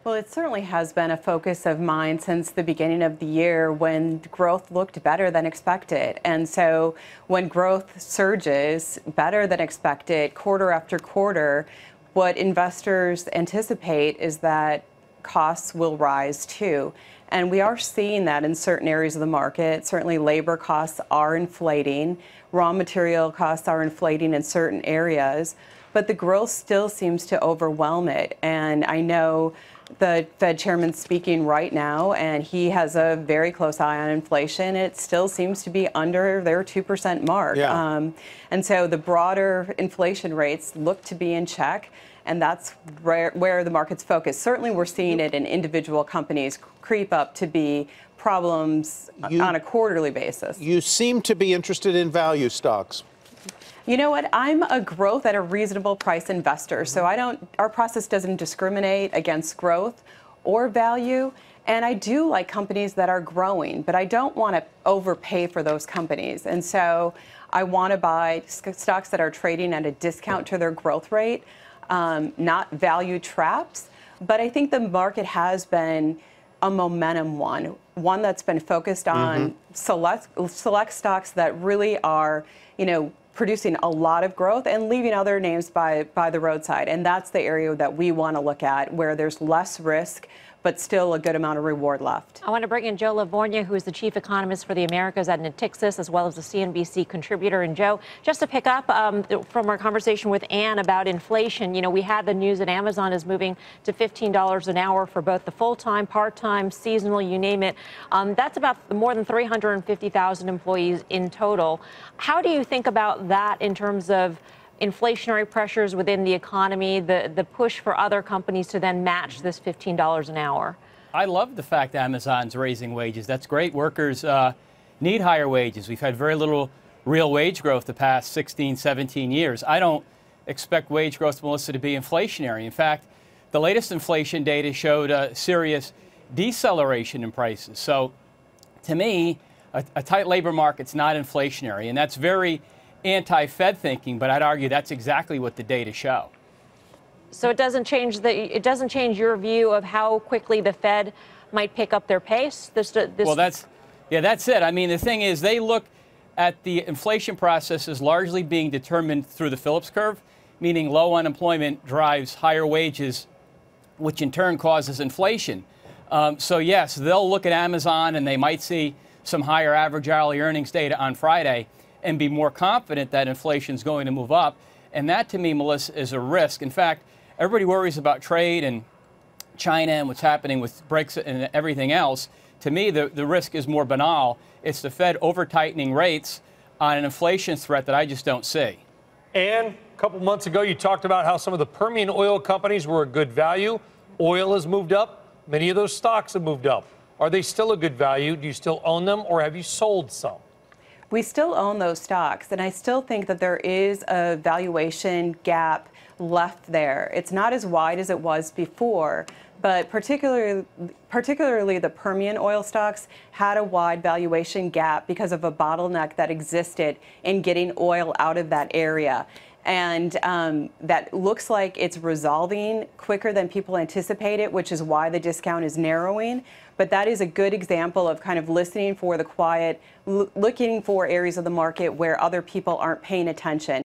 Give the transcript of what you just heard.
Well, it certainly has been a focus of mine since the beginning of the year when growth looked better than expected. And so when growth surges better than expected quarter after quarter, what investors anticipate is that costs will rise too. And we are seeing that in certain areas of the market. Certainly labor costs are inflating. Raw material costs are inflating in certain areas. But the growth still seems to overwhelm it. And I know the Fed chairman's speaking right now, and he has a very close eye on inflation. It still seems to be under their 2% mark. Yeah. And so the broader inflation rates look to be in check, and that's where the market's focused. Certainly we're seeing it in individual companies creep up to be problems on a quarterly basis. You seem to be interested in value stocks. You know what? I'm a growth at a reasonable price investor. So our process doesn't discriminate against growth or value. And I do like companies that are growing, but I don't want to overpay for those companies. And so I want to buy stocks that are trading at a discount to their growth rate, not value traps. But I think the market has been a momentum one that's been focused on select stocks that really are, producing a lot of growth and leaving other names by the roadside. And that's the area that we want to look at, where there's less risk, but still a good amount of reward left. I want to bring in Joe LaVorgna, who is the chief economist for the Americas at Natixis, as well as a CNBC contributor. And Joe, just to pick up from our conversation with Ann about inflation, we had the news that Amazon is moving to $15 an hour for both the full-time, part-time, seasonal, you name it. That's about more than 350,000 employees in total. How do you think about that in terms of inflationary pressures within the economy, the push for other companies to then match this $15 an hour? I love the fact that Amazon's raising wages. That's great. Workers need higher wages. We've had very little real wage growth the past 16, 17 years. I don't expect wage growth, Melissa, to be inflationary. In fact, the latest inflation data showed a serious deceleration in prices. So to me, a tight labor market's not inflationary, and that's very anti-Fed thinking, but I'd argue that's exactly what the data show. So it doesn't change your view of how quickly the Fed might pick up their pace? Well, that's it. I mean, the thing is, they look at the inflation process as largely being determined through the Phillips curve, meaning low unemployment drives higher wages, which in turn causes inflation. So yes, they'll look at Amazon and they might see some higher average hourly earnings data on Friday and be more confident that inflation is going to move up. And that, to me, Melissa, is a risk. In fact, everybody worries about trade and China and what's happening with Brexit and everything else. To me, the risk is more banal. It's the Fed over-tightening rates on an inflation threat that I just don't see. And a couple months ago, you talked about how some of the Permian oil companies were a good value. Oil has moved up. Many of those stocks have moved up. Are they still a good value? Do you still own them, or have you sold some? We still own those stocks, and I still think that there is a valuation gap left there. It's not as wide as it was before, but particularly the Permian oil stocks had a wide valuation gap because of a bottleneck that existed in getting oil out of that area. And that looks like it's resolving quicker than people anticipated, which is why the discount is narrowing. But that is a good example of kind of listening for the quiet, looking for areas of the market where other people aren't paying attention.